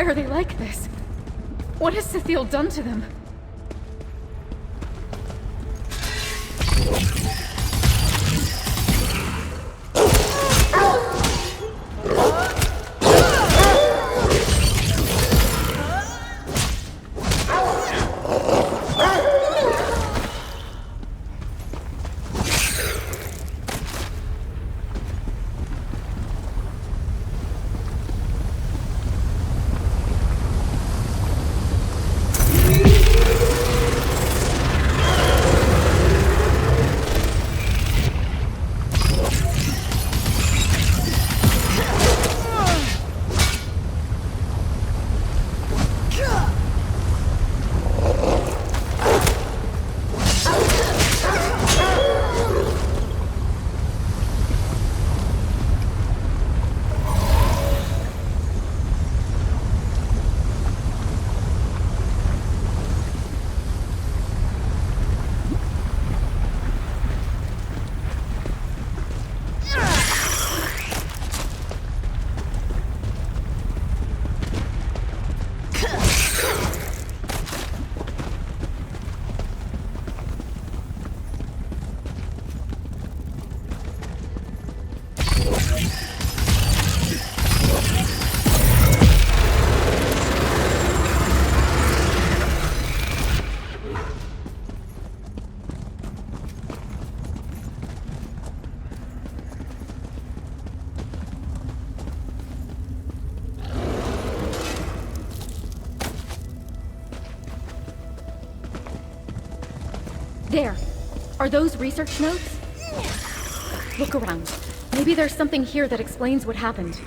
Why are they like this? What has Sithiel done to them? There. Are those research notes? Look around. Maybe there's something here that explains what happened.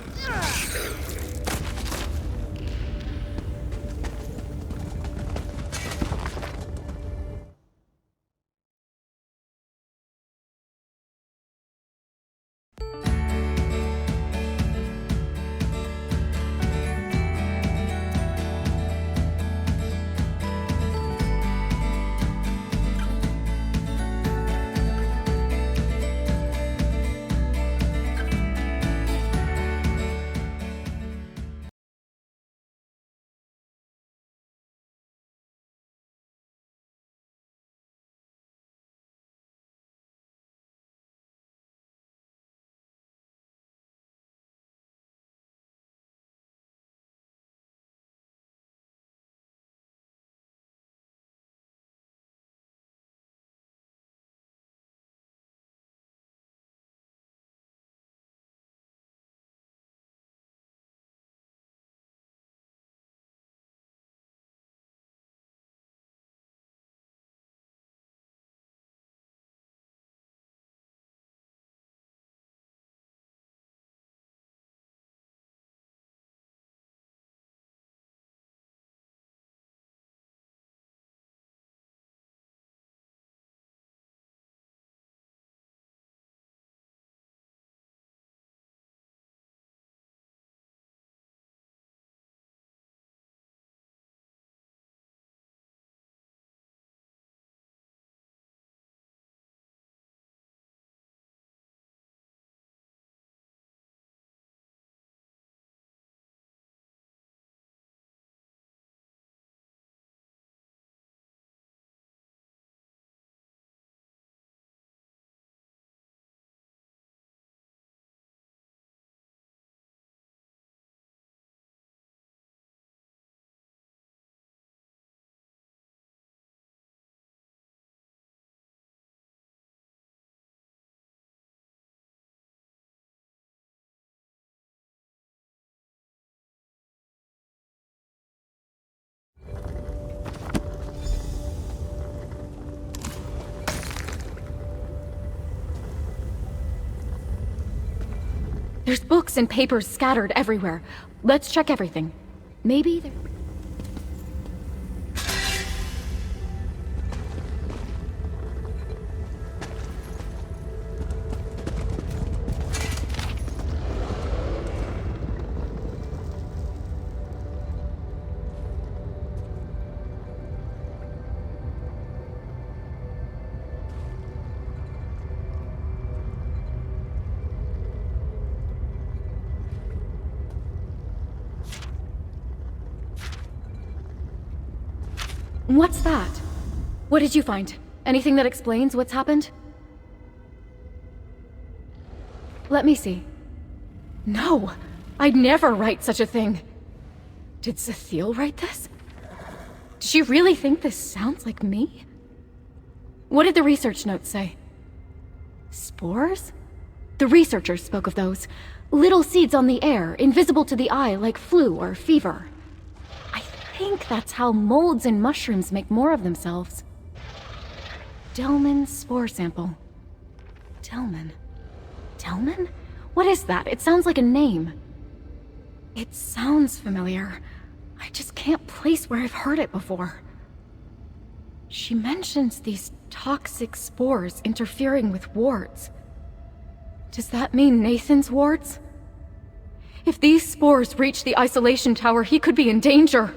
There's books and papers scattered everywhere. Let's check everything. Maybe there... What's that? What did you find? Anything that explains what's happened? Let me see. No! I'd never write such a thing. Did Cecile write this? Does she really think this sounds like me? What did the research notes say? Spores? The researchers spoke of those. Little seeds on the air, invisible to the eye like flu or fever. I think that's how molds and mushrooms make more of themselves. Delman spore sample. Delman? Delman? What is that? It sounds like a name. It sounds familiar. I just can't place where I've heard it before. She mentions these toxic spores interfering with wards. Does that mean Nathan's wards? If these spores reach the isolation tower, he could be in danger.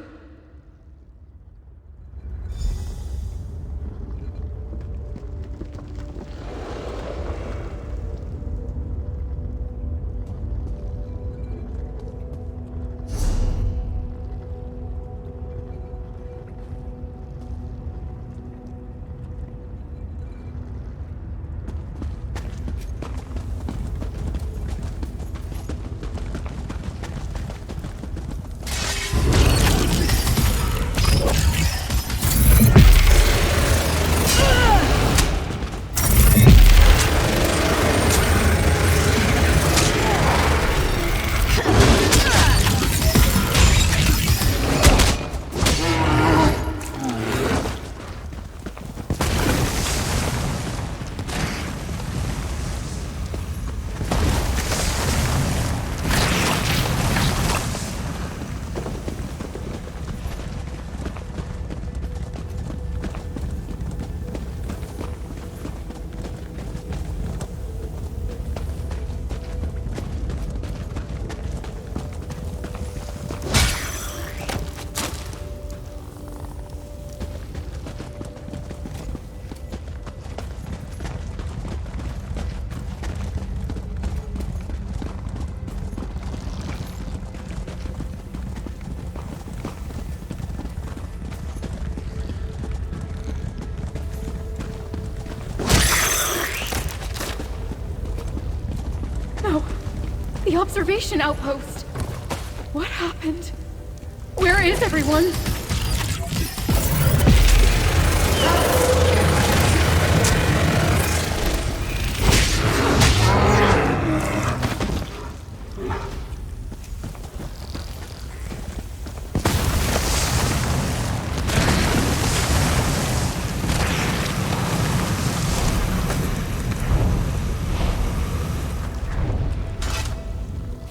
The observation outpost! What happened? Where is everyone?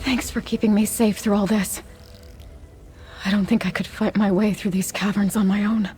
Thanks for keeping me safe through all this. I don't think I could fight my way through these caverns on my own.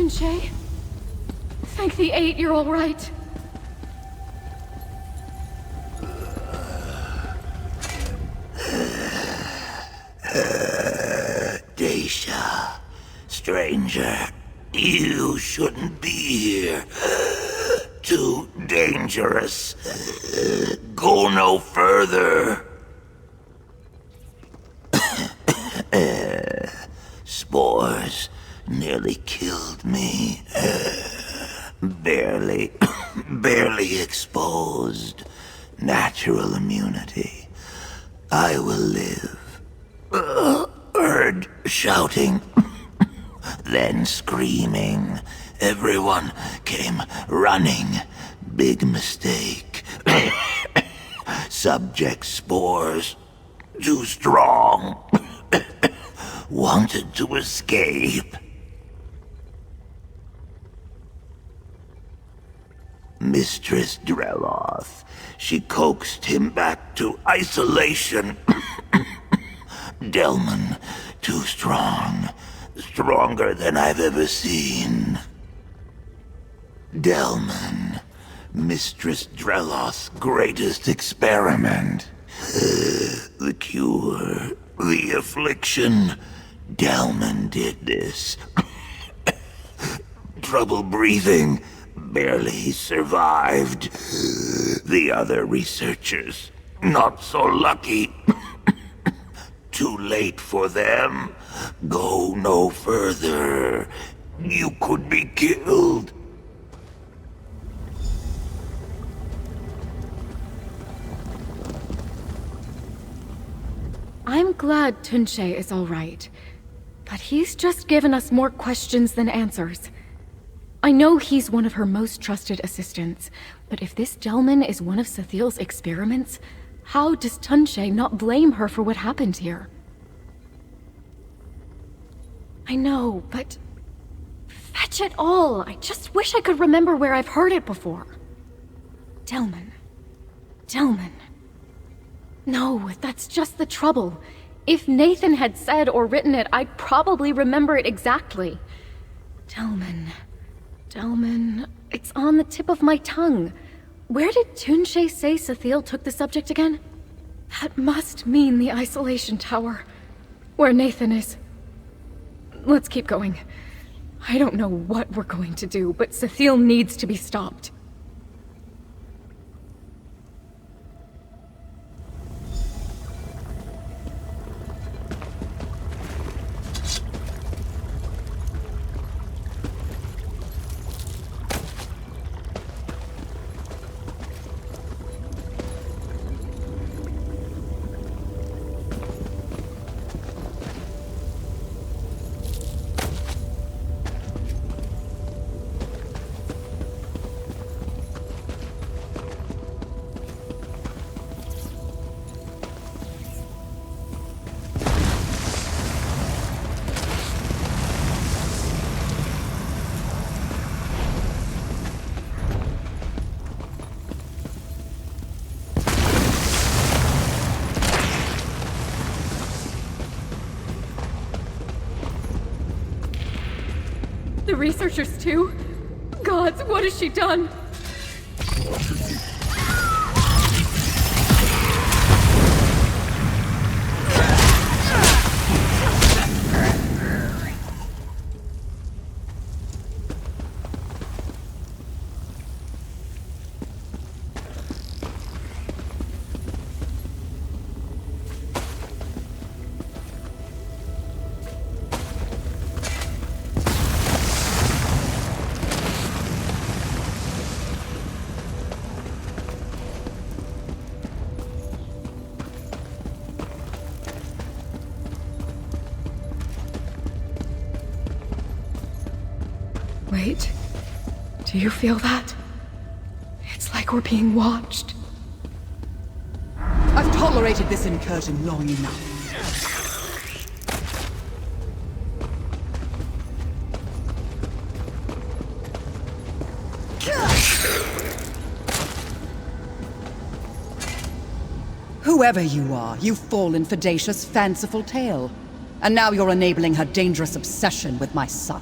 Tunche? Thank the 8 you're all right. Daisha, stranger, you shouldn't be here. Too dangerous. Go no further. Spores nearly killed me. Barely exposed. Natural immunity. I will live. Heard shouting, then screaming. Everyone came running. Big mistake. Subject spores. Too strong. Wanted to escape. Mistress Dreloth. She coaxed him back to isolation. Delman, too strong. Stronger than I've ever seen. Delman, Mistress Dreloth's greatest experiment. The cure, the affliction. Delman did this. Trouble breathing. Barely survived. The other researchers, not so lucky. Too late for them. Go no further. You could be killed. I'm glad Tunche is all right. But he's just given us more questions than answers. I know he's one of her most trusted assistants, but if this Delman is one of Sathiel's experiments, how does Tunche not blame her for what happened here? I know, but... fetch it all! I just wish I could remember where I've heard it before. Delman. No, that's just the trouble. If Nathan had said or written it, I'd probably remember it exactly. Delman... It's on the tip of my tongue. Where did Tunche say Sathiel took the subject again? That must mean the isolation tower. Where Nathan is. Let's keep going. I don't know what we're going to do, but Sathiel needs to be stopped. The researchers too? Gods, what has she done? Wait, do you feel that? It's like we're being watched. I've tolerated this incursion long enough. Whoever you are, you've fallen for Dacia's fanciful tale. And now you're enabling her dangerous obsession with my son.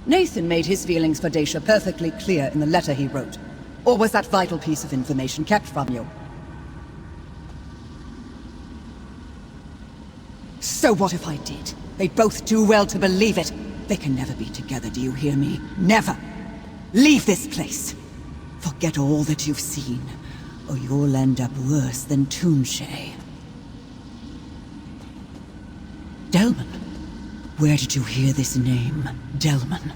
Nathan made his feelings for Dacia perfectly clear in the letter he wrote. Or was that vital piece of information kept from you? So what if I did? They both do well to believe it. They can never be together, do you hear me? Never! Leave this place! Forget all that you've seen, or you'll end up worse than Toonshay. Delman? Where did you hear this name, Delman?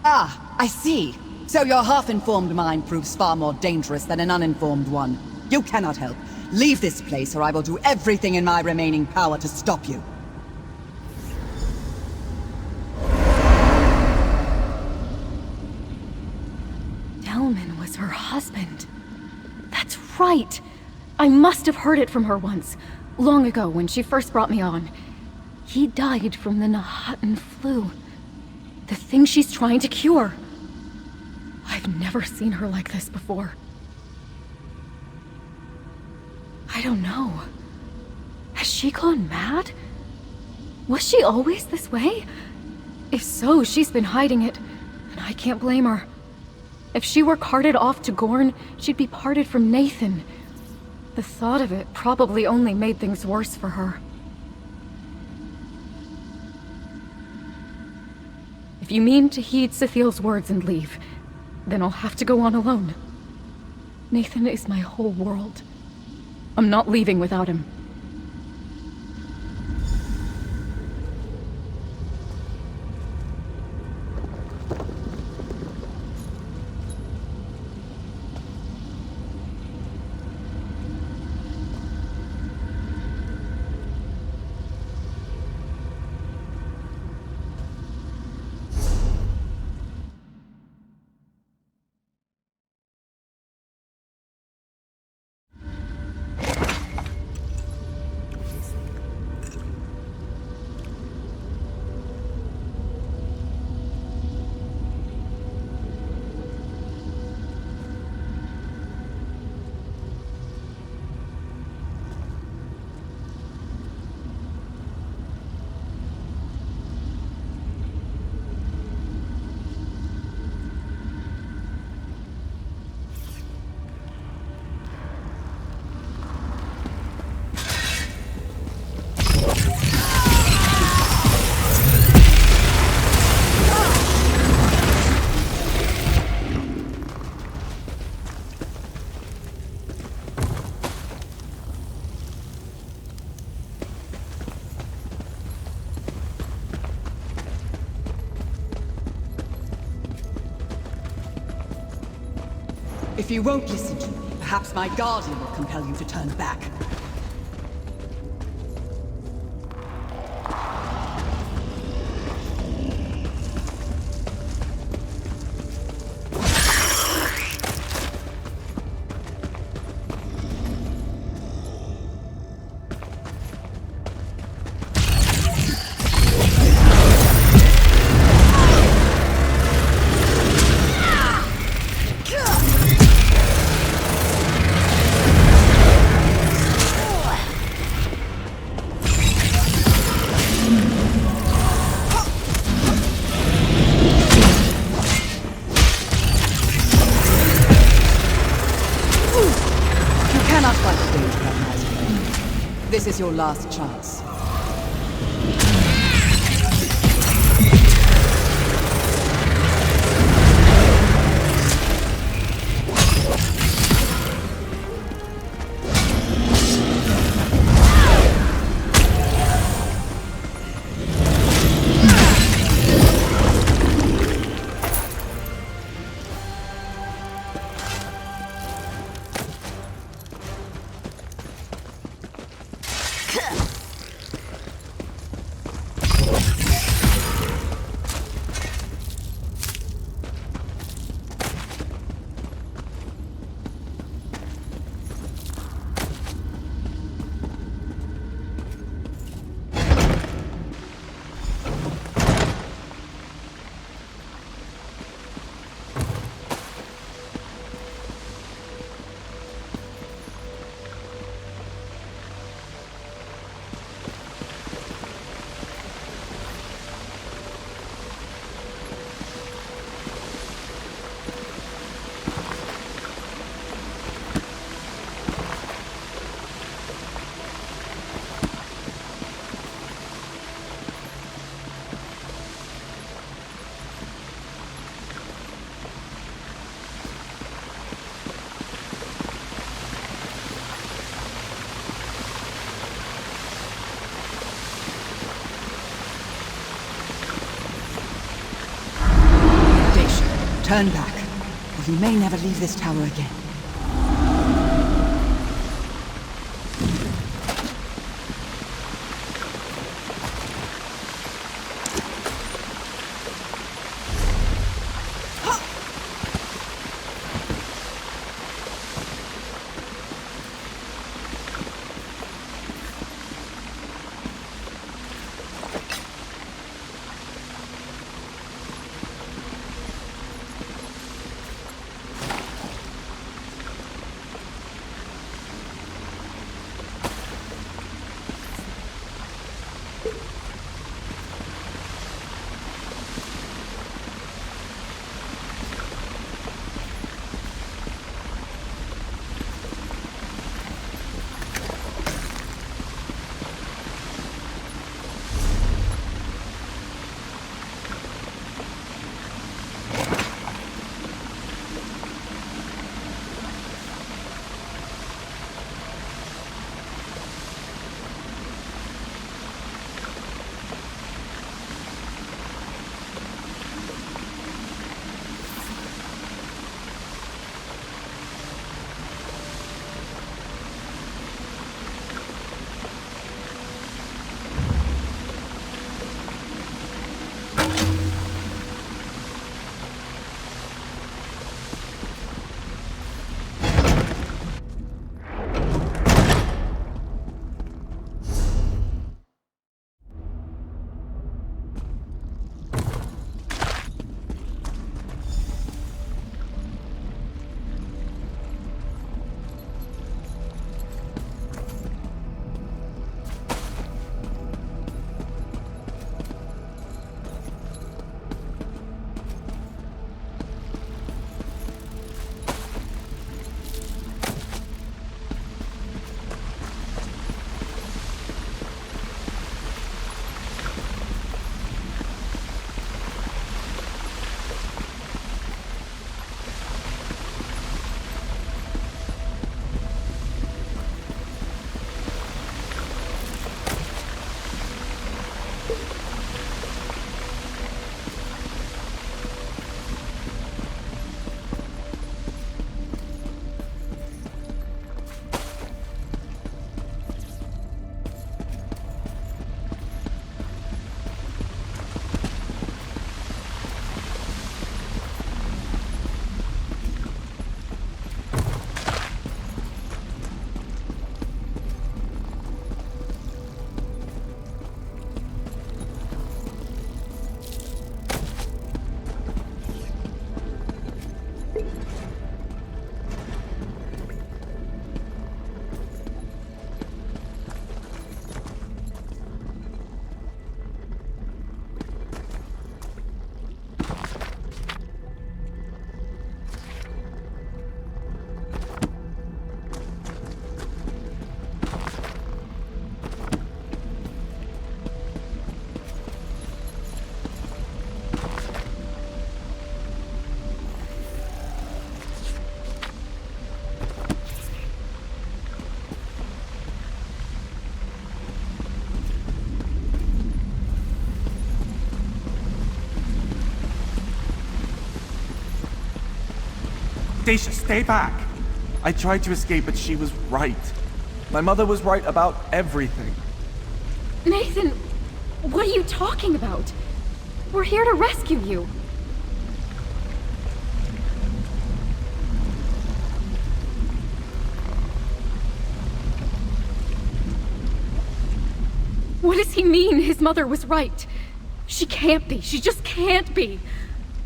Ah, I see. So your half-informed mind proves far more dangerous than an uninformed one. You cannot help. Leave this place, or I will do everything in my remaining power to stop you. Delman was her husband. That's right! I must have heard it from her once, long ago when she first brought me on. He died from the Nahatan flu. The thing she's trying to cure. I've never seen her like this before. I don't know. Has she gone mad? Was she always this way? If so, she's been hiding it, and I can't blame her. If she were carted off to Gorn, she'd be parted from Nathan. The thought of it probably only made things worse for her. If you mean to heed Cethiel's words and leave, then I'll have to go on alone. Nathan is my whole world. I'm not leaving without him. If you won't listen to me, perhaps my guardian will compel you to turn back. This is your last chance. Turn back, or you may never leave this tower again. Dacia, stay back! I tried to escape, but she was right. My mother was right about everything. Nathan, what are you talking about? We're here to rescue you. What does he mean his mother was right? She can't be. She just can't be.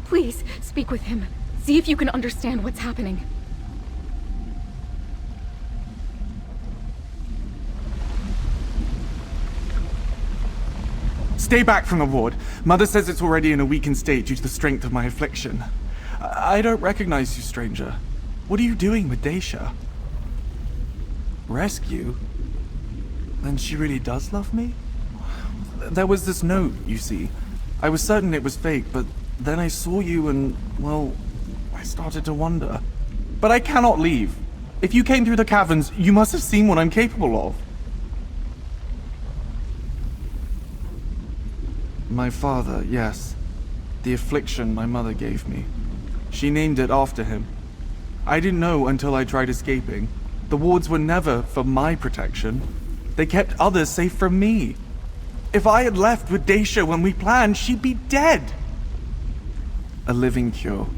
Please, speak with him. See if you can understand what's happening. Stay back from the ward. Mother says it's already in a weakened state due to the strength of my affliction. I don't recognize you, stranger. What are you doing with Dacia? Rescue? Then she really does love me? There was this note, you see. I was certain it was fake, but then I saw you and, well, I started to wonder. But I cannot leave. If you came through the caverns, you must have seen what I'm capable of. My father, yes. The affliction my mother gave me. She named it after him. I didn't know until I tried escaping. The wards were never for my protection. They kept others safe from me. If I had left with Dacia when we planned, she'd be dead. A living cure.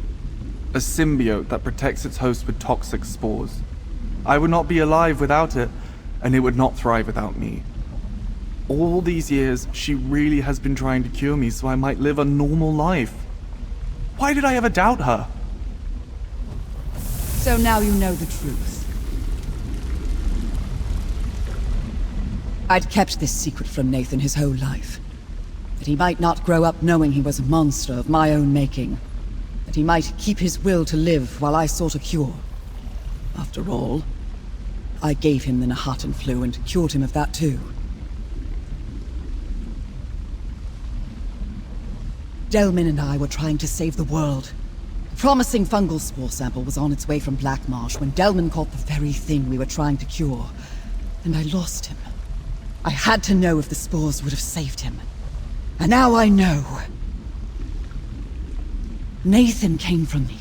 A symbiote that protects its host with toxic spores. I would not be alive without it, and it would not thrive without me. All these years, she really has been trying to cure me so I might live a normal life. Why did I ever doubt her? So now you know the truth. I'd kept this secret from Nathan his whole life. That he might not grow up knowing he was a monster of my own making. That he might keep his will to live while I sought a cure. After all, I gave him the Nahaten flu and cured him of that too. Delmin and I were trying to save the world. The promising fungal spore sample was on its way from Black Marsh when Delmin caught the very thing we were trying to cure. And I lost him. I had to know if the spores would have saved him. And now I know. Nathan came from me.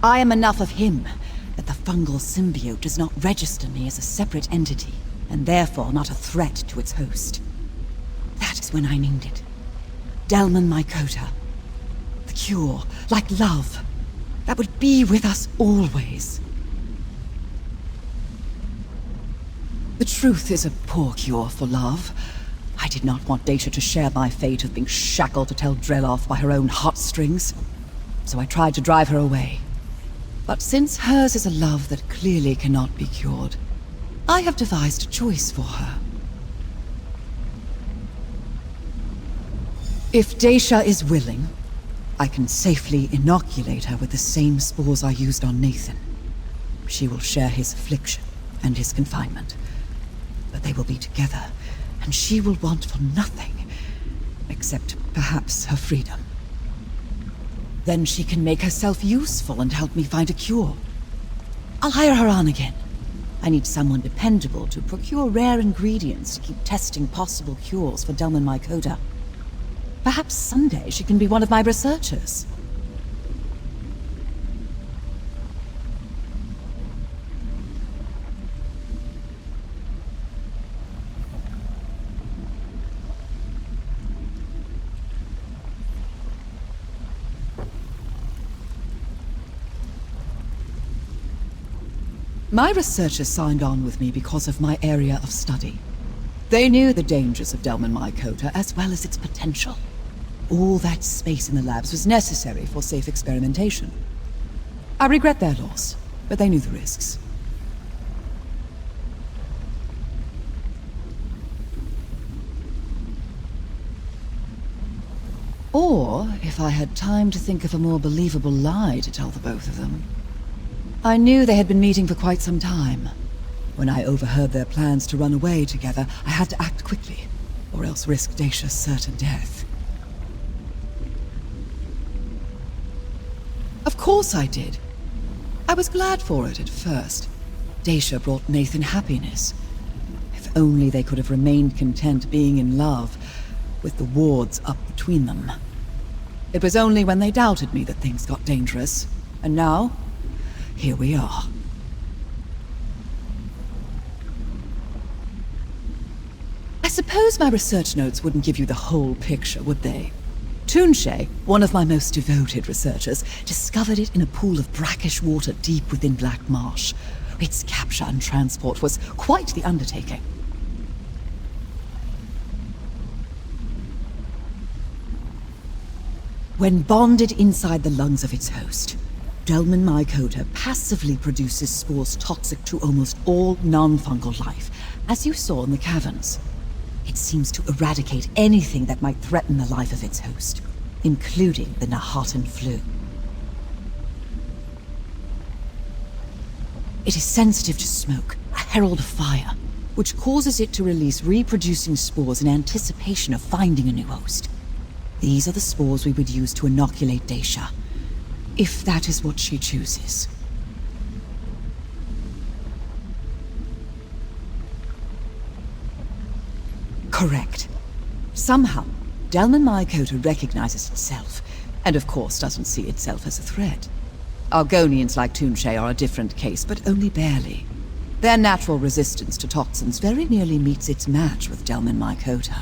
I am enough of him that the fungal symbiote does not register me as a separate entity, and therefore not a threat to its host. That is when I named it. Delman Mycota. The cure, like love, that would be with us always. The truth is a poor cure for love. I did not want Dacia to share my fate of being shackled to Tel Dreloff by her own heartstrings. So I tried to drive her away. But since hers is a love that clearly cannot be cured, I have devised a choice for her. If Dacia is willing, I can safely inoculate her with the same spores I used on Nathan. She will share his affliction and his confinement. But they will be together, and she will want for nothing, except perhaps her freedom. Then she can make herself useful and help me find a cure. I'll hire her on again. I need someone dependable to procure rare ingredients to keep testing possible cures for Delman Mycota. Perhaps someday she can be one of my researchers. My researchers signed on with me because of my area of study. They knew the dangers of Delman Mycota as well as its potential. All that space in the labs was necessary for safe experimentation. I regret their loss, but they knew the risks. Or, if I had time to think of a more believable lie to tell the both of them. I knew they had been meeting for quite some time. When I overheard their plans to run away together, I had to act quickly, or else risk Dacia's certain death. Of course I did. I was glad for it at first. Dacia brought Nathan happiness. If only they could have remained content being in love, with the wards up between them. It was only when they doubted me that things got dangerous. And now, here we are. I suppose my research notes wouldn't give you the whole picture, would they? Toonshay, one of my most devoted researchers, discovered it in a pool of brackish water deep within Black Marsh. Its capture and transport was quite the undertaking. When bonded inside the lungs of its host, Delman Mycota passively produces spores toxic to almost all non-fungal life, as you saw in the caverns. It seems to eradicate anything that might threaten the life of its host, including the Nahaten flu. It is sensitive to smoke, a herald of fire, which causes it to release reproducing spores in anticipation of finding a new host. These are the spores we would use to inoculate Dacia, if that is what she chooses. Correct. Somehow, Delman Mycota recognizes itself, and of course doesn't see itself as a threat. Argonians like Tunche are a different case, but only barely. Their natural resistance to toxins very nearly meets its match with Delman Mycota.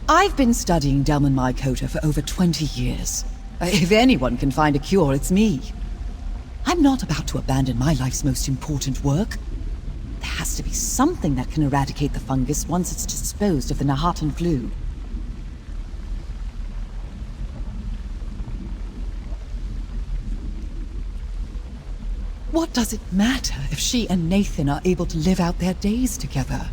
I've been studying Delman Mycota for over 20 years. If anyone can find a cure, it's me. I'm not about to abandon my life's most important work. There has to be something that can eradicate the fungus once it's disposed of the Nahatan flu. What does it matter if she and Nathan are able to live out their days together?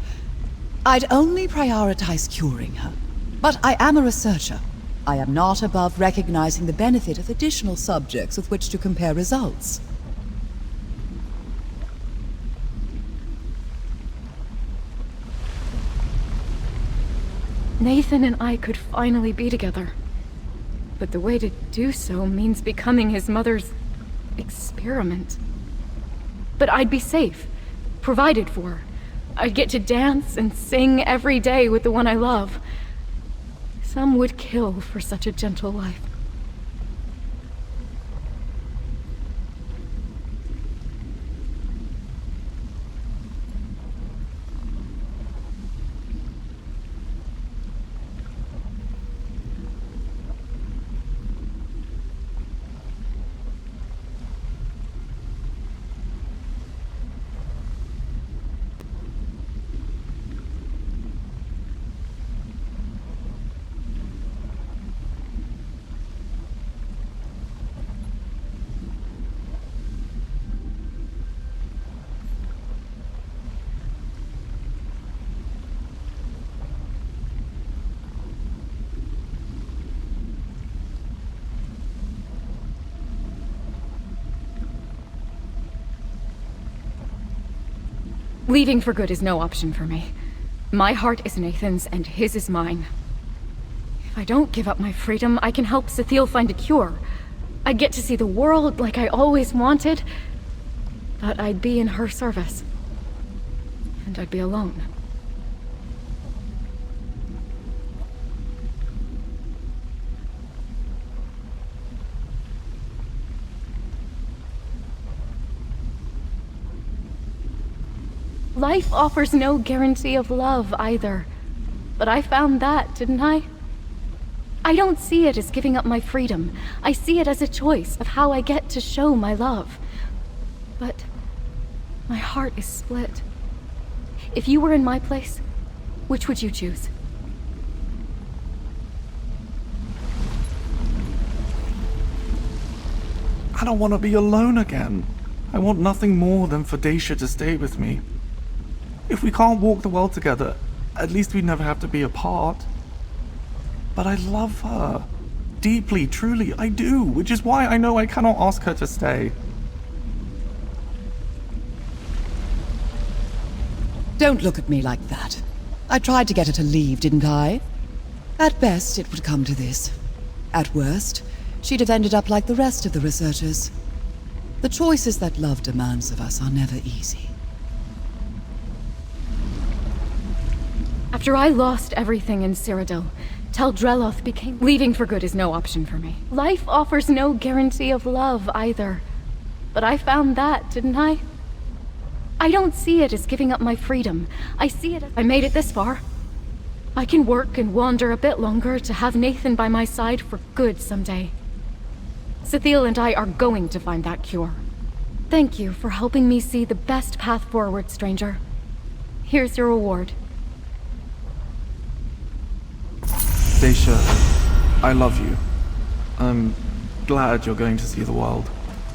I'd only prioritize curing her. But I am a researcher. I am not above recognizing the benefit of additional subjects with which to compare results. Nathan and I could finally be together. But the way to do so means becoming his mother's experiment. But I'd be safe, provided for. I'd get to dance and sing every day with the one I love. Some would kill for such a gentle life. Leaving for good is no option for me. My heart is Nathan's and his is mine. If I don't give up my freedom, I can help Sethiel find a cure. I'd get to see the world like I always wanted, but I'd be in her service. And I'd be alone. Life offers no guarantee of love, either. But I found that, didn't I? I don't see it as giving up my freedom. I see it as a choice of how I get to show my love. But my heart is split. If you were in my place, which would you choose? I don't want to be alone again. I want nothing more than for Dacia to stay with me. If we can't walk the world together, at least we never have to be apart. But I love her. Deeply, truly, I do, which is why I know I cannot ask her to stay. Don't look at me like that. I tried to get her to leave, didn't I? At best, it would come to this. At worst, she'd have ended up like the rest of the researchers. The choices that love demands of us are never easy. After I lost everything in Cyrodiil, Teldreloth became... Leaving for good is no option for me. Life offers no guarantee of love, either. But I found that, didn't I? I don't see it as giving up my freedom. I see it as... I made it this far. I can work and wander a bit longer to have Nathan by my side for good someday. Sethiel and I are going to find that cure. Thank you for helping me see the best path forward, stranger. Here's your reward. Dacia, I love you. I'm glad you're going to see the world.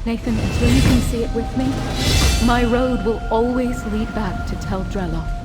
Nathan, until you can see it with me, my road will always lead back to Teldreloth.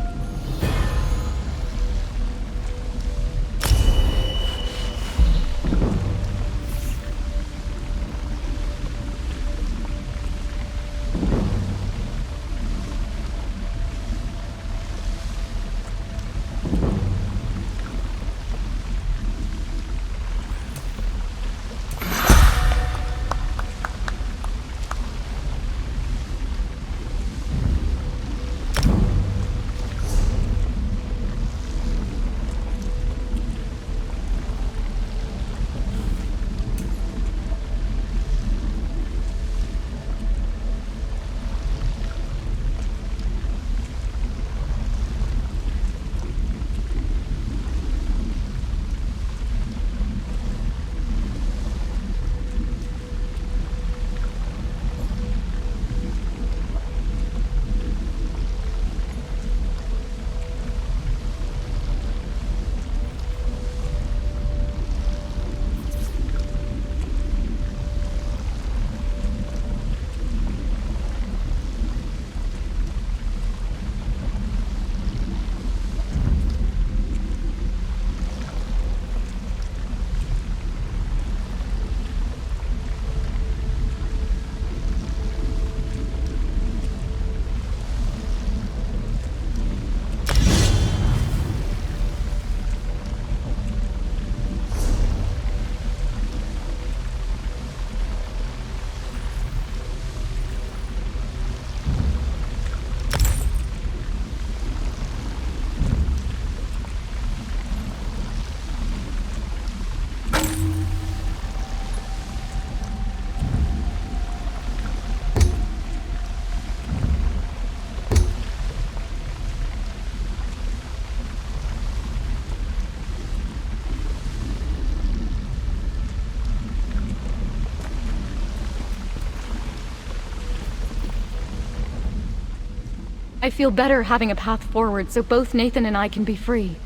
I feel better having a path forward so both Nathan and I can be free.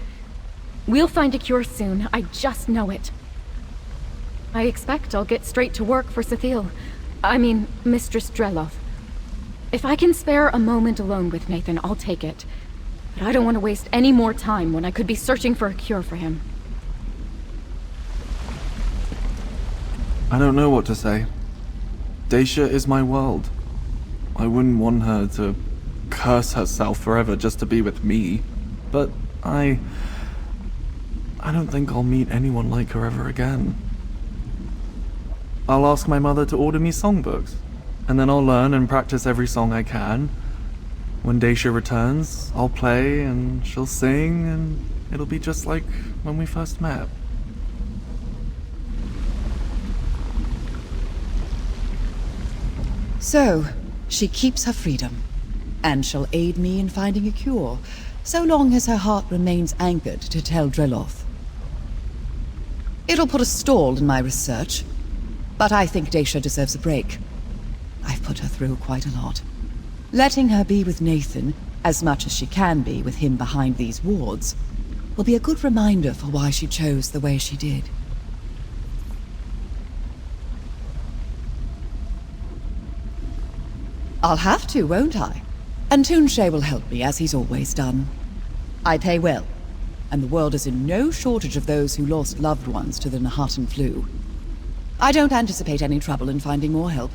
We'll find a cure soon, I just know it. I expect I'll get straight to work for Mistress Drelov. If I can spare a moment alone with Nathan, I'll take it. But I don't want to waste any more time when I could be searching for a cure for him. I don't know what to say. Dacia is my world. I wouldn't want her to curse herself forever just to be with me. But I don't think I'll meet anyone like her ever again. I'll ask my mother to order me songbooks, and then I'll learn and practice every song I can. When Dacia returns, I'll play and she'll sing, and it'll be just like when we first met. So, she keeps her freedom, and shall aid me in finding a cure, so long as her heart remains anchored to Tel Drelov. It'll put a stall in my research, but I think Dacia deserves a break. I've put her through quite a lot. Letting her be with Nathan, as much as she can be with him behind these wards, will be a good reminder for why she chose the way she did. I'll have to, won't I? And Tunshe will help me, as he's always done. I pay well, and the world is in no shortage of those who lost loved ones to the Nahatan flu. I don't anticipate any trouble in finding more help.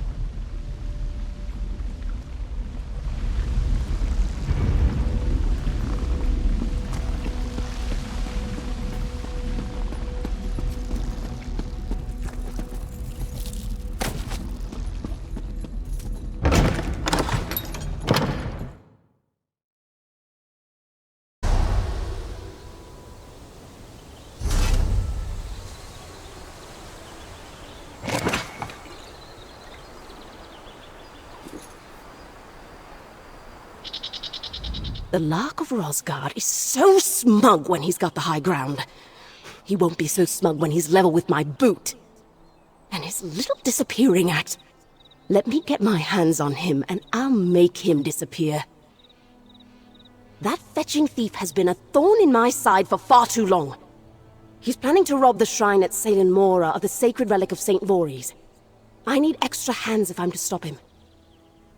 The Lark of Rosgard is so smug when he's got the high ground. He won't be so smug when he's level with my boot. And his little disappearing act. Let me get my hands on him and I'll make him disappear. That fetching thief has been a thorn in my side for far too long. He's planning to rob the shrine at Salin Mora of the sacred relic of St. Voorhees. I need extra hands if I'm to stop him.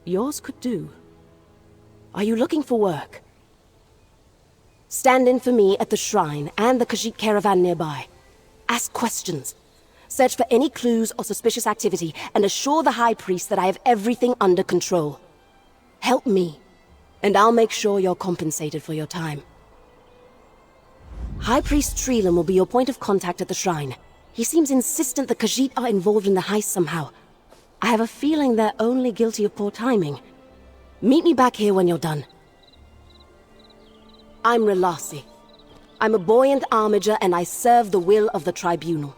Yours could do. Are you looking for work? Stand in for me at the shrine and the Khajiit caravan nearby. Ask questions. Search for any clues or suspicious activity and assure the High Priest that I have everything under control. Help me, and I'll make sure you're compensated for your time. High Priest Treelan will be your point of contact at the shrine. He seems insistent the Khajiit are involved in the heist somehow. I have a feeling they're only guilty of poor timing. Meet me back here when you're done. I'm Relasi. I'm a buoyant armiger and I serve the will of the Tribunal.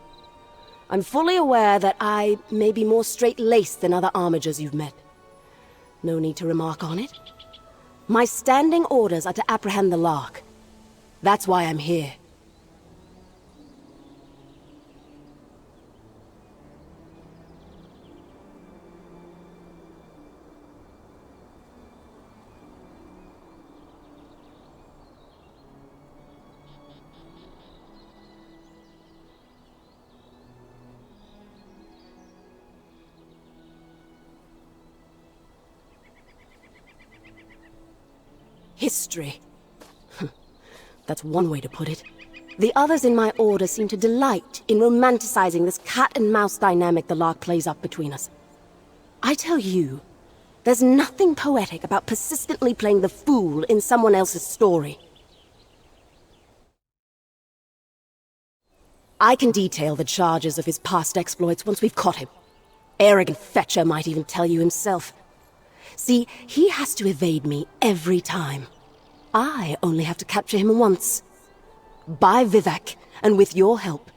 I'm fully aware that I may be more straight-laced than other armigers you've met. No need to remark on it. My standing orders are to apprehend the Lark. That's why I'm here. History. That's one way to put it. The others in my order seem to delight in romanticizing this cat-and-mouse dynamic the Lark plays up between us. I tell you, there's nothing poetic about persistently playing the fool in someone else's story. I can detail the charges of his past exploits once we've caught him. Arrogant Fetcher might even tell you himself. See, he has to evade me every time. I only have to capture him once. By Vivek, and with your help,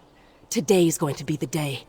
today's going to be the day.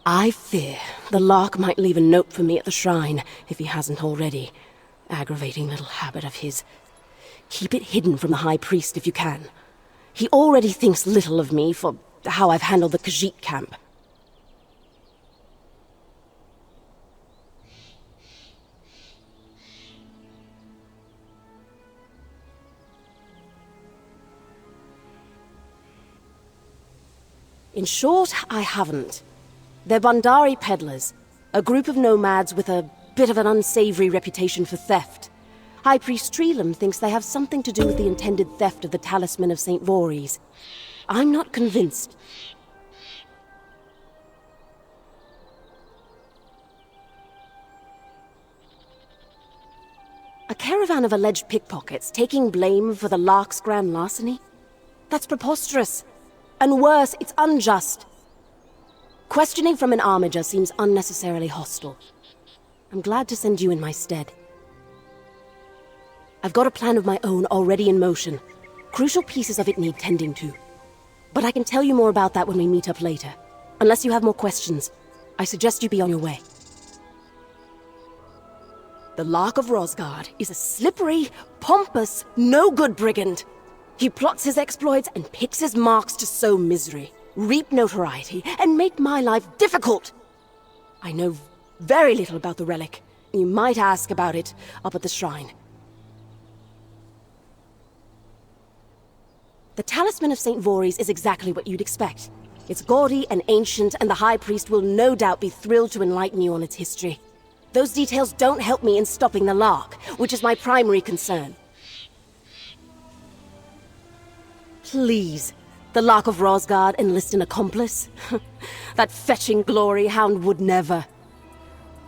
I fear the Lark might leave a note for me at the shrine, if he hasn't already. Aggravating little habit of his. Keep it hidden from the High Priest if you can. He already thinks little of me for how I've handled the Khajiit camp. In short, I haven't. They're Bandari peddlers, a group of nomads with a bit of an unsavory reputation for theft. High Priest Treelam thinks they have something to do with the intended theft of the Talisman of St. Voorhees. I'm not convinced. A caravan of alleged pickpockets taking blame for the Lark's grand larceny? That's preposterous. And worse, it's unjust. Questioning from an armiger seems unnecessarily hostile. I'm glad to send you in my stead. I've got a plan of my own already in motion. Crucial pieces of it need tending to. But I can tell you more about that when we meet up later. Unless you have more questions, I suggest you be on your way. The Lark of Rosgard is a slippery, pompous, no-good brigand. He plots his exploits and picks his marks to sow misery, reap notoriety, and make my life difficult. I know very little about the relic. You might ask about it up at the shrine. The Talisman of St. Voorhees is exactly what you'd expect. It's gaudy and ancient, and the High Priest will no doubt be thrilled to enlighten you on its history. Those details don't help me in stopping the Lark, which is my primary concern. Please, the Lark of Rosgard enlist an accomplice? That fetching glory hound would never.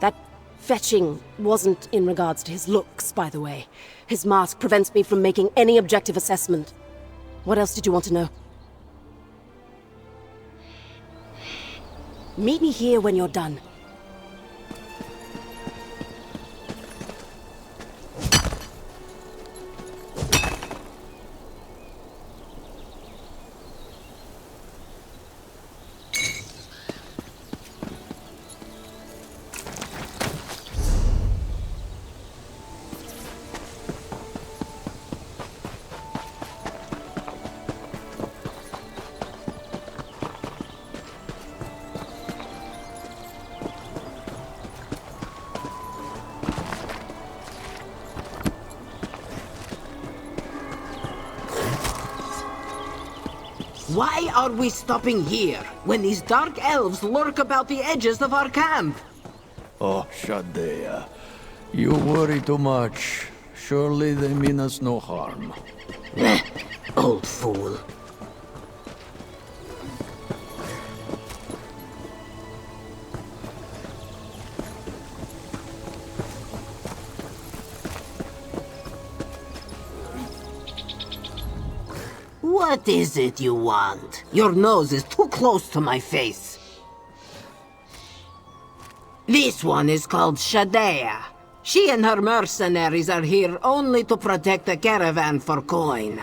That fetching wasn't in regards to his looks, by the way. His mask prevents me from making any objective assessment. What else did you want to know? Meet me here when you're done. Why are we stopping here, when these dark elves lurk about the edges of our camp? Oh, Shadea. You worry too much. Surely they mean us no harm. Old fool. What is it you want? Your nose is too close to my face. This one is called Shadea. She and her mercenaries are here only to protect the caravan for coin.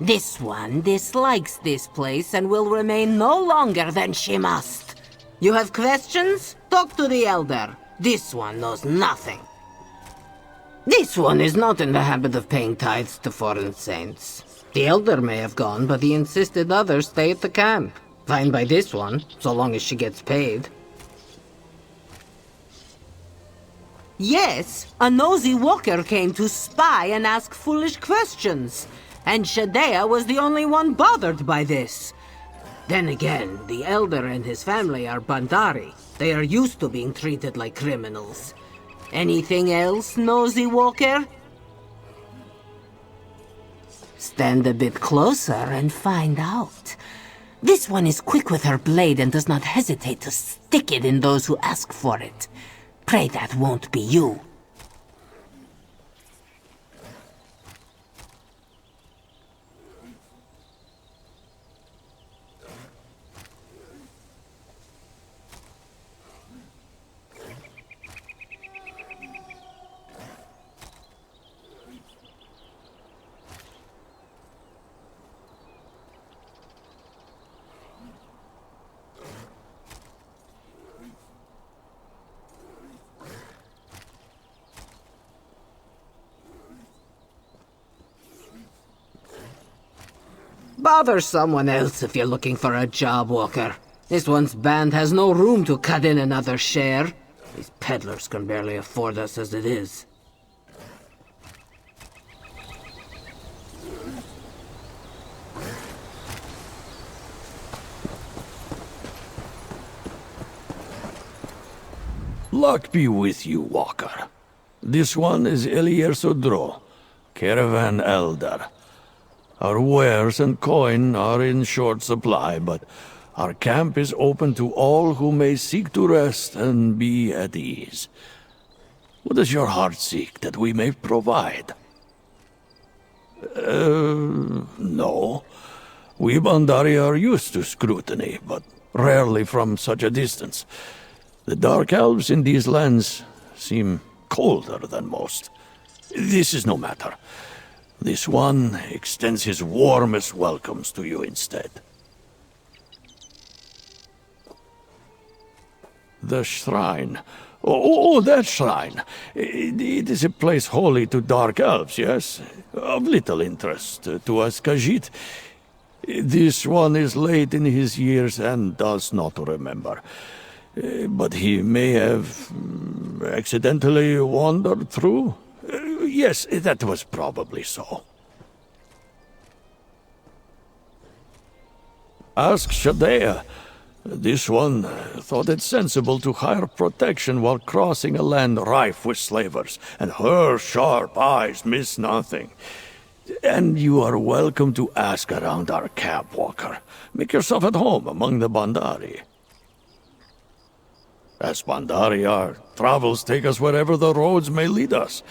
This one dislikes this place and will remain no longer than she must. You have questions? Talk to the elder. This one knows nothing. This one is not in the habit of paying tithes to foreign saints. The elder may have gone, but he insisted others stay at the camp. Fine by this one, so long as she gets paid. Yes, a nosy walker came to spy and ask foolish questions. And Shadea was the only one bothered by this. Then again, the elder and his family are Bandari. They are used to being treated like criminals. Anything else, nosy walker? Stand a bit closer and find out. This one is quick with her blade and does not hesitate to stick it in those who ask for it. Pray that won't be you. Bother someone else if you're looking for a job, Walker. This one's band has no room to cut in another share. These peddlers can barely afford us as it is. Luck be with you, Walker. This one is Elier Sodro, Caravan Elder. Our wares and coin are in short supply, but our camp is open to all who may seek to rest and be at ease. What does your heart seek that we may provide? No. We Bandari are used to scrutiny, but rarely from such a distance. The dark elves in these lands seem colder than most. This is no matter. This one extends his warmest welcomes to you instead. The shrine. Oh, that shrine. It is a place holy to dark elves, yes? Of little interest to us Khajiit. This one is late in his years and does not remember. But he may have accidentally wandered through? Yes, that was probably so. Ask Shadea. This one thought it sensible to hire protection while crossing a land rife with slavers, and her sharp eyes miss nothing. And you are welcome to ask around our camp, Walker. Make yourself at home among the Bandari. As Bandari, our travels take us wherever the roads may lead us.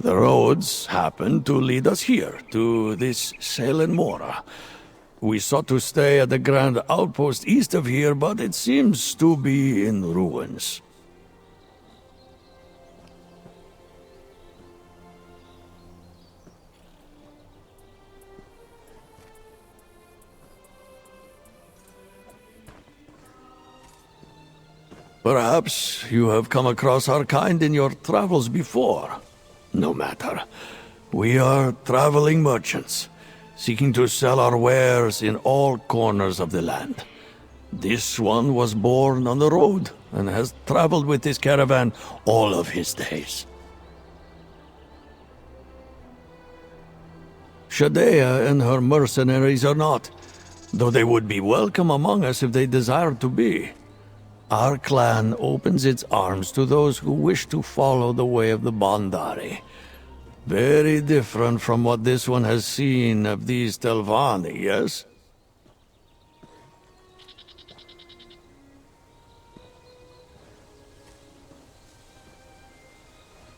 The roads happen to lead us here, to this Selen Mora. We sought to stay at the grand outpost east of here, but it seems to be in ruins. Perhaps you have come across our kind in your travels before. No matter. We are traveling merchants, seeking to sell our wares in all corners of the land. This one was born on the road and has traveled with this caravan all of his days. Shadea and her mercenaries are not, though they would be welcome among us if they desired to be. Our clan opens its arms to those who wish to follow the way of the Bandari. Very different from what this one has seen of these Telvanni, yes?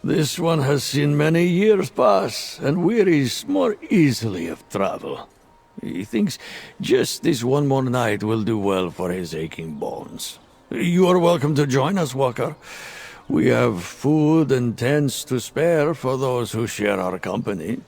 This one has seen many years pass, and wearies more easily of travel. He thinks just this one more night will do well for his aching bones. You are welcome to join us, Walker. We have food and tents to spare for those who share our company.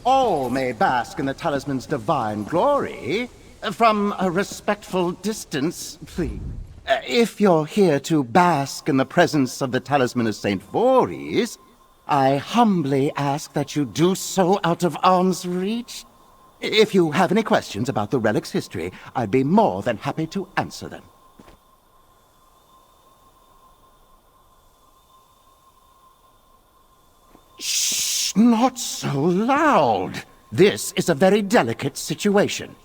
all may bask in the talisman's divine glory, from a respectful distance, please. If you're here to bask in the presence of the talisman of St. Voorhees, I humbly ask that you do so out of arm's reach. If you have any questions about the relic's history, I'd be more than happy to answer them. Shh! Not so loud! This is a very delicate situation.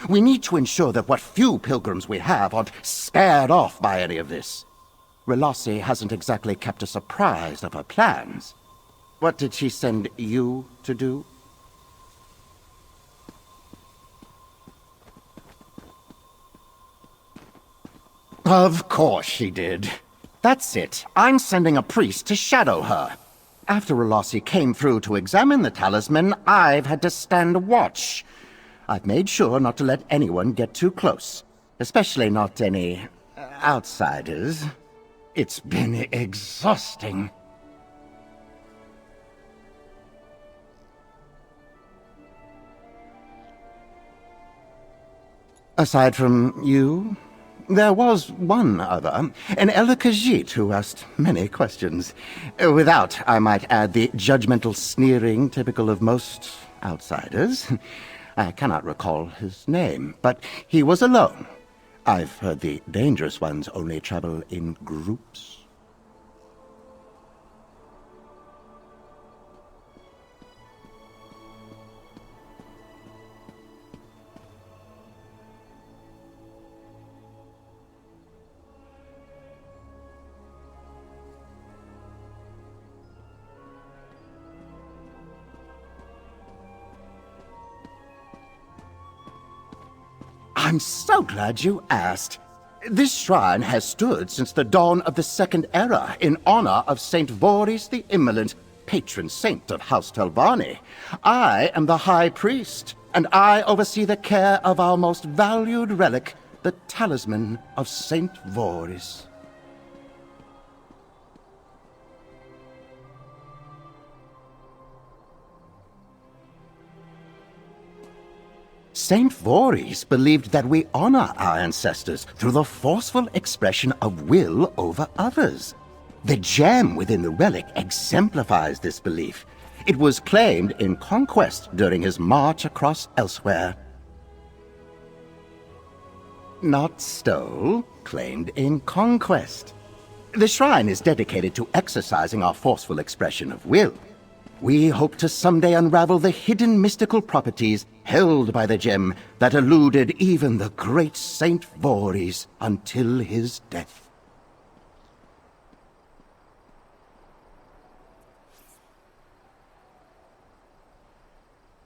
We need to ensure that what few pilgrims we have aren't scared off by any of this. Relossi hasn't exactly kept us apprised of her plans. What did she send you to do? Of course she did. That's it. I'm sending a priest to shadow her. After Relossi came through to examine the talisman, I've had to stand watch. I've made sure not to let anyone get too close, especially not any outsiders. It's been exhausting. Aside from you, there was one other, an Elakajit who asked many questions. Without, I might add, the judgmental sneering typical of most outsiders. I cannot recall his name, but he was alone. I've heard the dangerous ones only travel in groups. I'm so glad you asked. This shrine has stood since the dawn of the Second Era in honor of St. Voorhees the Immolent, patron saint of House Telvanni. I am the High Priest, and I oversee the care of our most valued relic, the Talisman of St. Voorhees. St. Voorhees believed that we honor our ancestors through the forceful expression of will over others. The gem within the relic exemplifies this belief. It was claimed in conquest during his march across elsewhere. Not stole, claimed in conquest. The shrine is dedicated to exercising our forceful expression of will. We hope to someday unravel the hidden mystical properties held by the gem that eluded even the great Saint Voorhees until his death.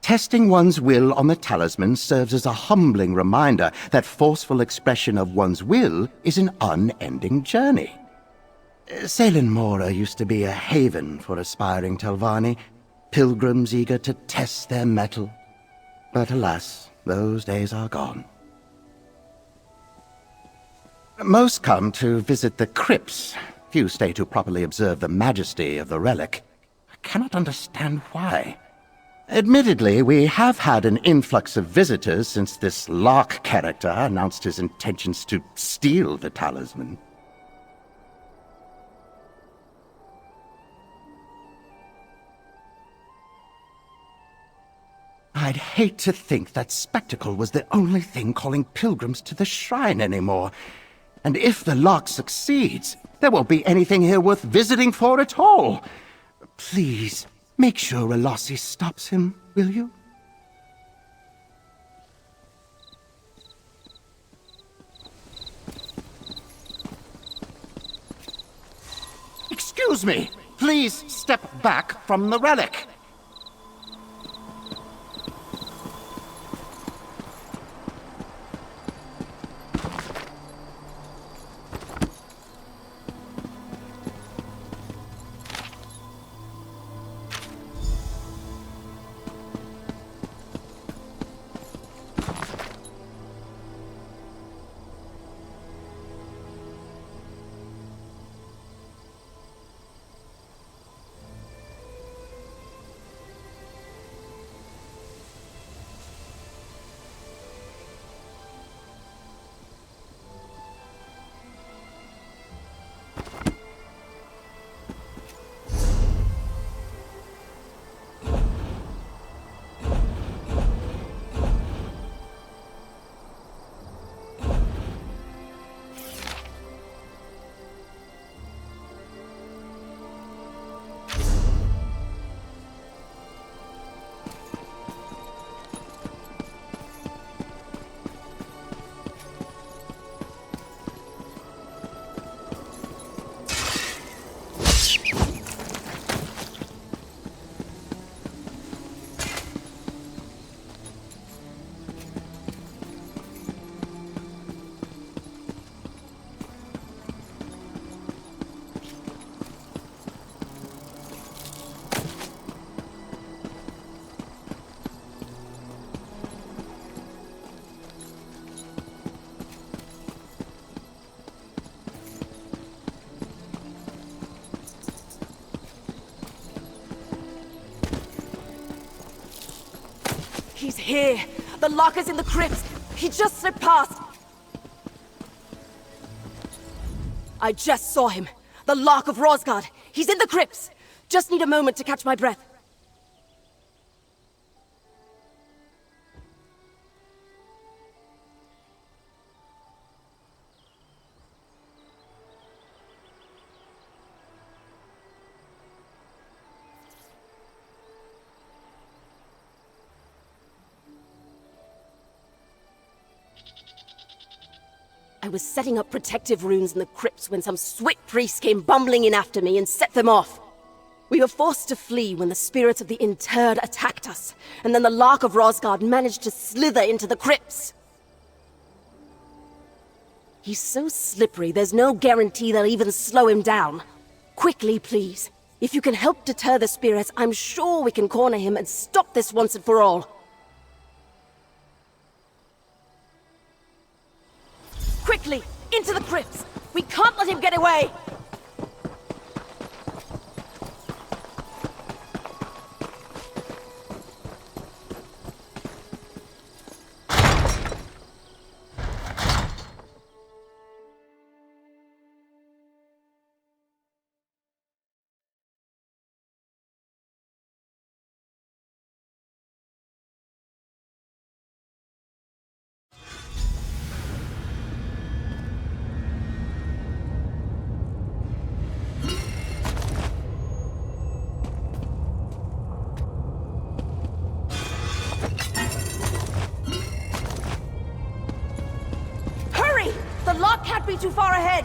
Testing one's will on the talisman serves as a humbling reminder that forceful expression of one's will is an unending journey. Salem Mora used to be a haven for aspiring Telvanni, pilgrims eager to test their mettle. But alas, those days are gone. Most come to visit the crypts. Few stay to properly observe the majesty of the relic. I cannot understand why. Admittedly, we have had an influx of visitors since this Lark character announced his intentions to steal the talisman. I'd hate to think that spectacle was the only thing calling pilgrims to the shrine anymore. And if the Lark succeeds, there won't be anything here worth visiting for at all. Please, make sure Relossi stops him, will you? Excuse me! Please step back from the relic! He's here! The locker's in the crypts! He just slipped past! I just saw him! The Lock of Rosgard! He's in the crypts! Just need a moment to catch my breath. I was setting up protective runes in the crypts when some Swit priests came bumbling in after me and set them off. We were forced to flee when the spirits of the interred attacked us, and then the Lark of Rosgard managed to slither into the crypts. He's so slippery, there's no guarantee they'll even slow him down. Quickly, please. If you can help deter the spirits, I'm sure we can corner him and stop this once and for all. Quickly! Into the crypts! We can't let him get away! The lock can't be too far ahead!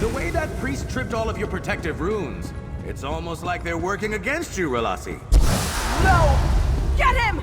The way that priest tripped all of your protective runes, it's almost like they're working against you, Relasi. No! Get him!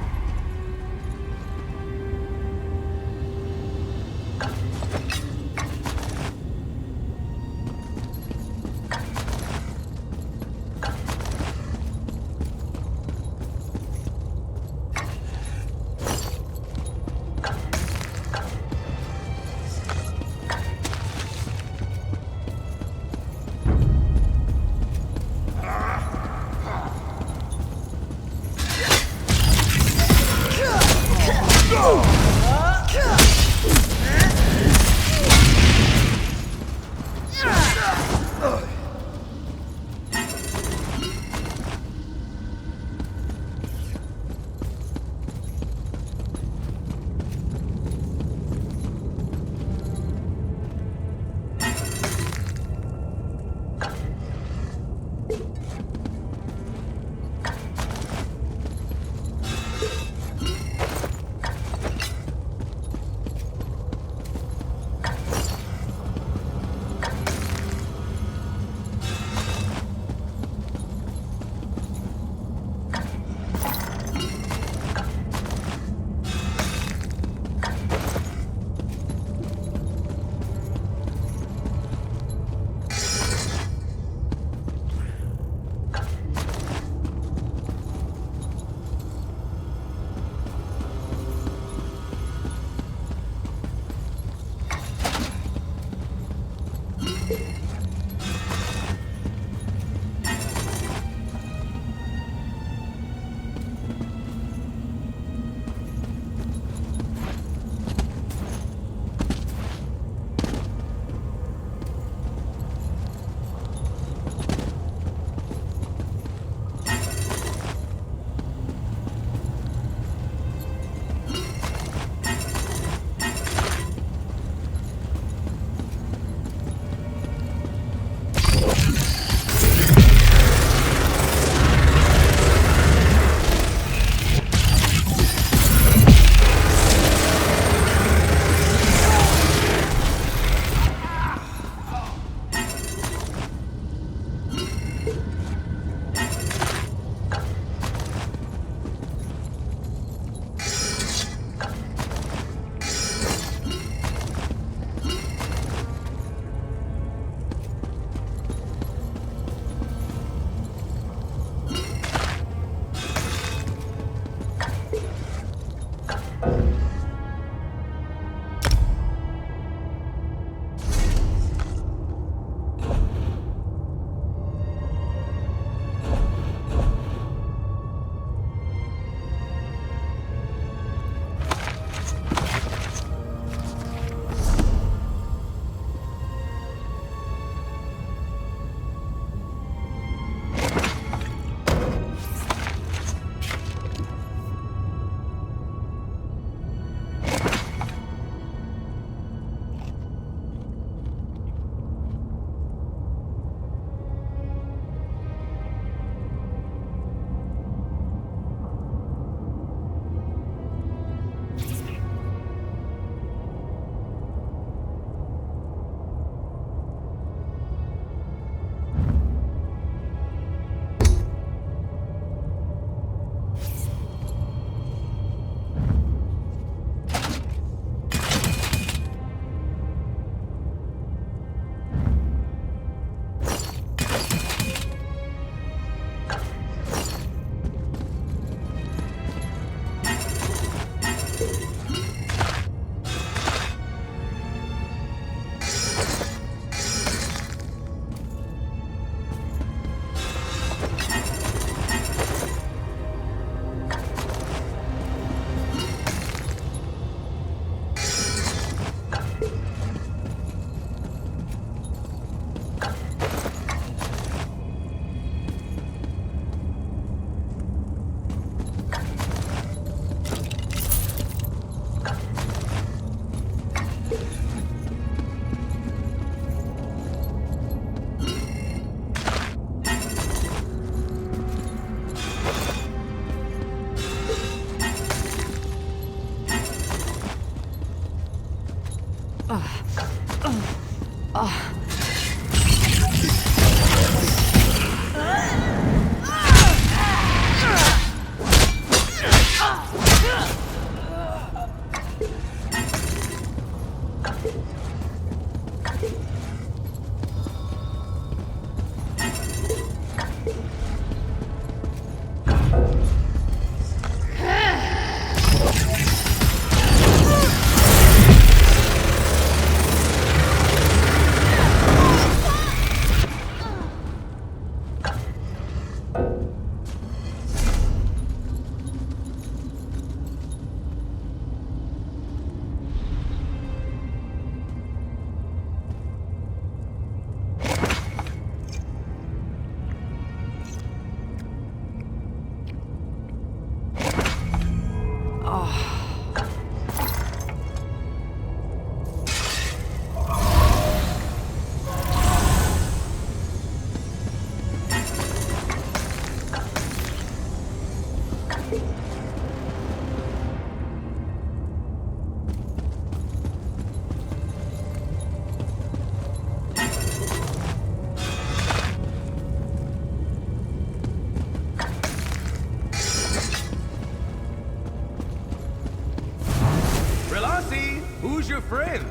Who's your friend?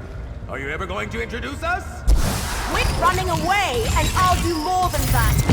Are you ever going to introduce us? Quit running away, and I'll do more than that!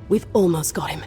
We've almost got him.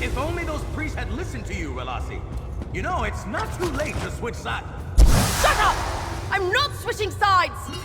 If only those priests had listened to you, Relasi. You know, it's not too late to switch sides. Shut up! I'm not switching sides!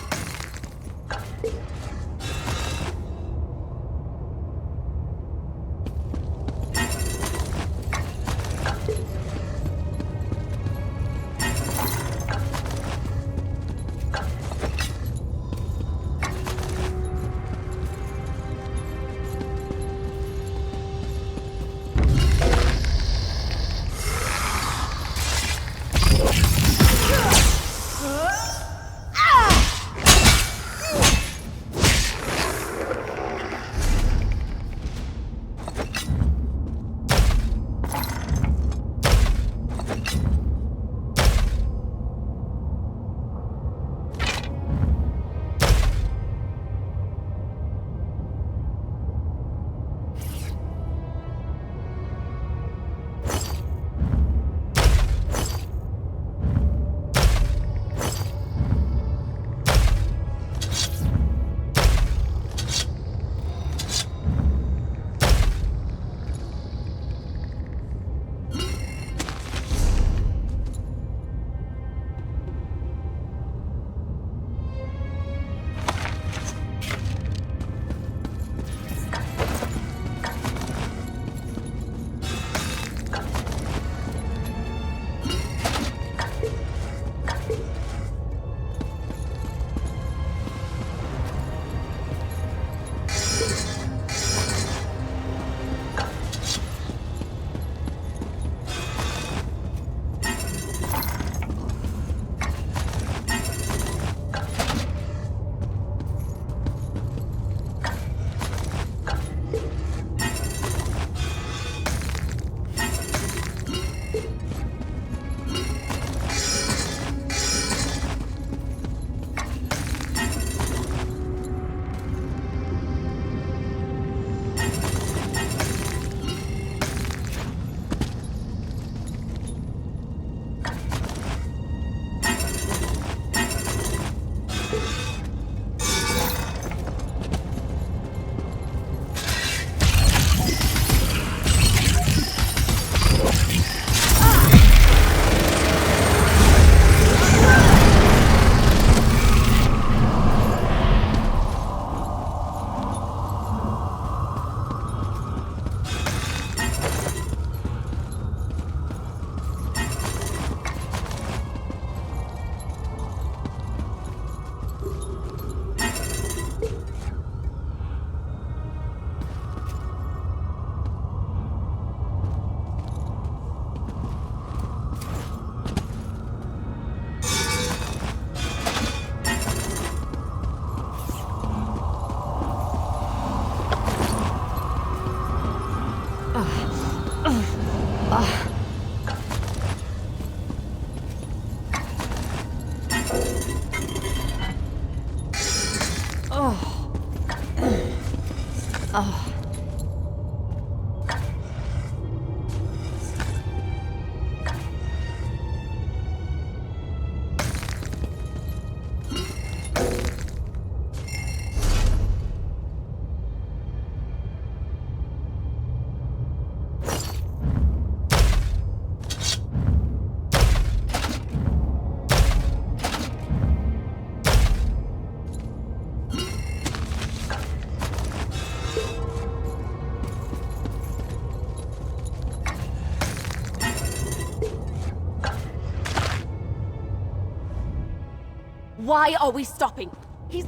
Why are we stopping? He's...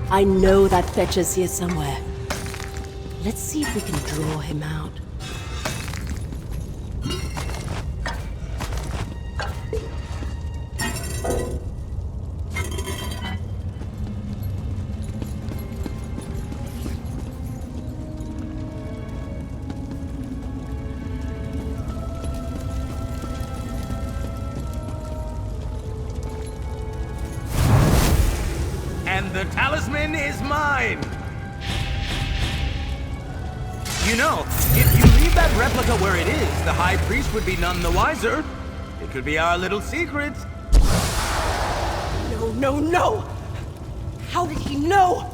I know that fetcher's here somewhere. Let's see if we can draw him out. And the talisman is mine! You know, if you leave that replica where it is, the High Priest would be none the wiser. It could be our little secret. No, no, no! How did he know?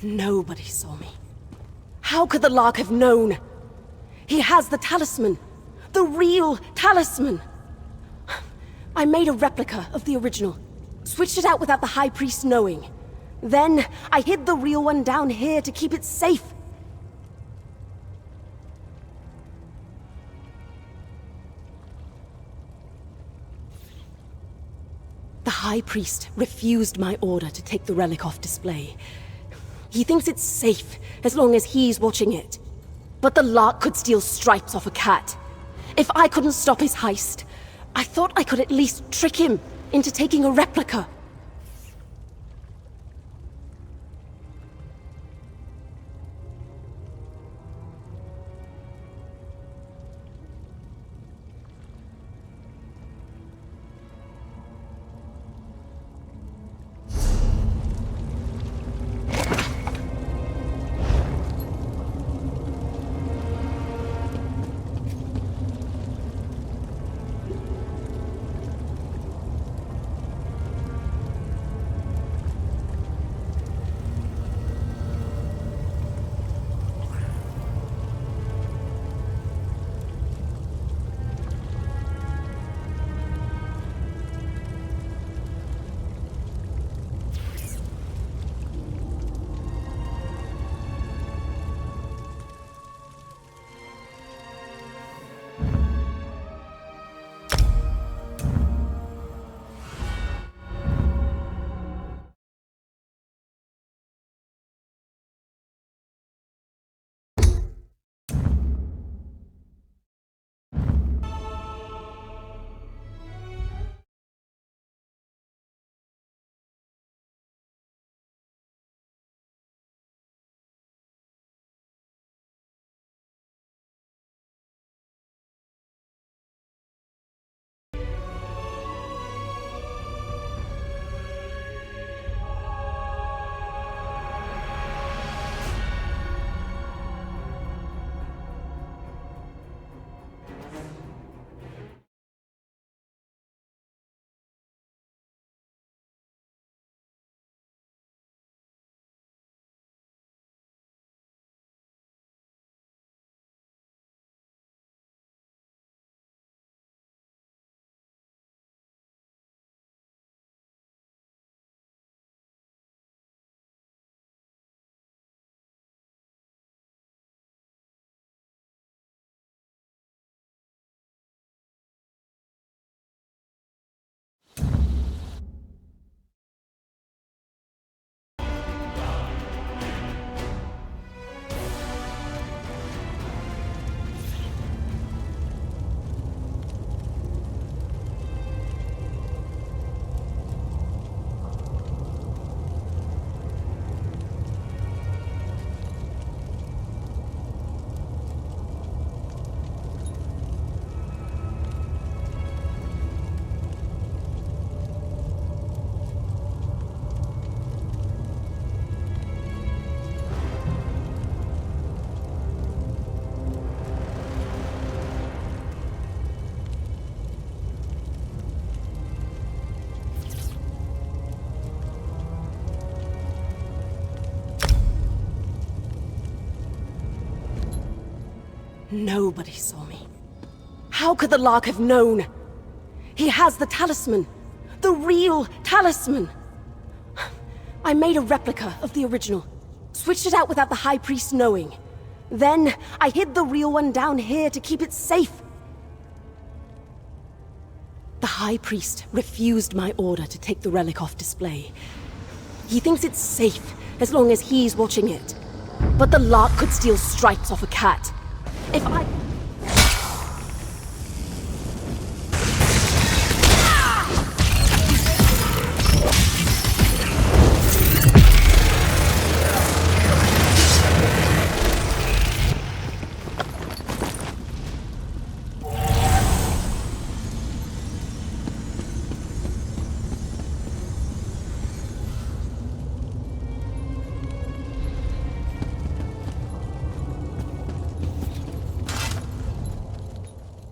Nobody saw me. How could the Lark have known? He has the talisman. The real talisman. I made a replica of the original. Switched it out without the High Priest knowing. Then, I hid the real one down here to keep it safe. The High Priest refused my order to take the relic off display. He thinks it's safe as long as he's watching it. But the Lark could steal stripes off a cat. If I couldn't stop his heist, I thought I could at least trick him into taking a replica. Nobody saw me. How could the Lark have known? He has the talisman. The real talisman. I made a replica of the original. Switched it out without the High Priest knowing. Then, I hid the real one down here to keep it safe. The High Priest refused my order to take the relic off display. He thinks it's safe as long as he's watching it. But the Lark could steal stripes off a cat. If I...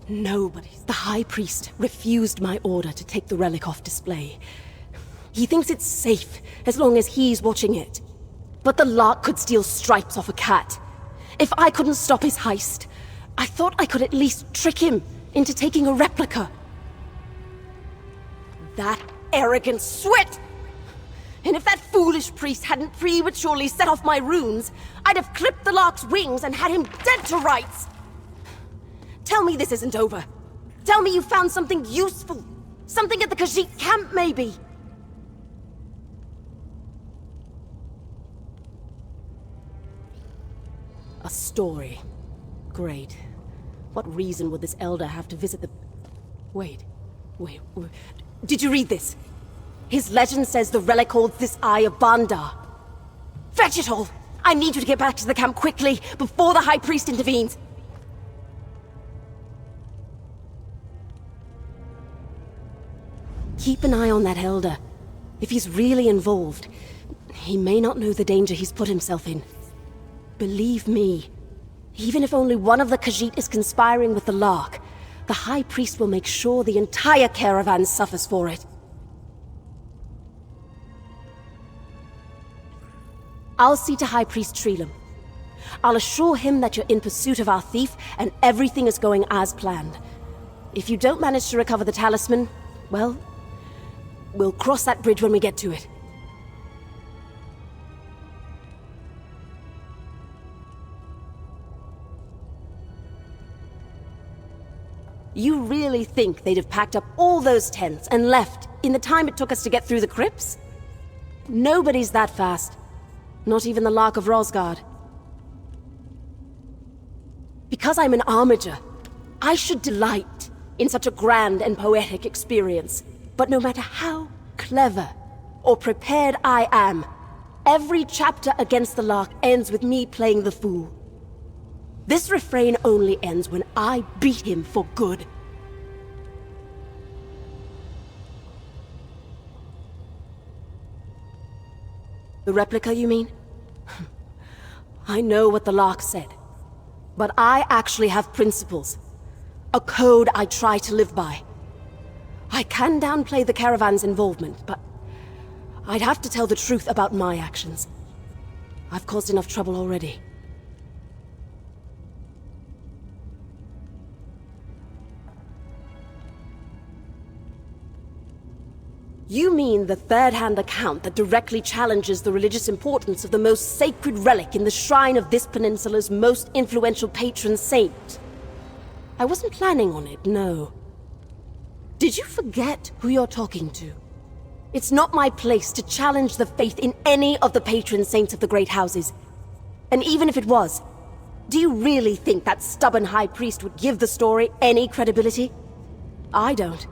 Nobody. The High Priest refused my order to take the relic off display. He thinks it's safe as long as he's watching it. But the Lark could steal stripes off a cat. If I couldn't stop his heist, I thought I could at least trick him into taking a replica. That arrogant swit! And if that foolish priest hadn't prematurely set off my runes, I'd have clipped the Lark's wings and had him dead to rights! Tell me this isn't over. Tell me you found something useful. Something at the Khajiit camp, maybe. A story. Great. What reason would this elder have to visit the... Wait. Did you read this? His legend says the relic holds this eye of Bandar. Fetch it all! I need you to get back to the camp quickly, before the High Priest intervenes. Keep an eye on that elder. If he's really involved, he may not know the danger he's put himself in. Believe me, even if only one of the Khajiit is conspiring with the Lark, the High Priest will make sure the entire caravan suffers for it. I'll see to High Priest Treelam. I'll assure him that you're in pursuit of our thief and everything is going as planned. If you don't manage to recover the talisman, well, we'll cross that bridge when we get to it. You really think they'd have packed up all those tents and left in the time it took us to get through the crypts? Nobody's that fast. Not even the Lark of Rosgard. Because I'm an armiger, I should delight in such a grand and poetic experience. But no matter how clever or prepared I am, every chapter against the Lark ends with me playing the fool. This refrain only ends when I beat him for good. The replica, you mean? I know what the Lark said, but I actually have principles. A code I try to live by. I can downplay the caravan's involvement, but I'd have to tell the truth about my actions. I've caused enough trouble already. You mean the third-hand account that directly challenges the religious importance of the most sacred relic in the shrine of this peninsula's most influential patron saint? I wasn't planning on it, no. Did you forget who you're talking to? It's not my place to challenge the faith in any of the patron saints of the great houses. And even if it was, do you really think that stubborn high priest would give the story any credibility? I don't.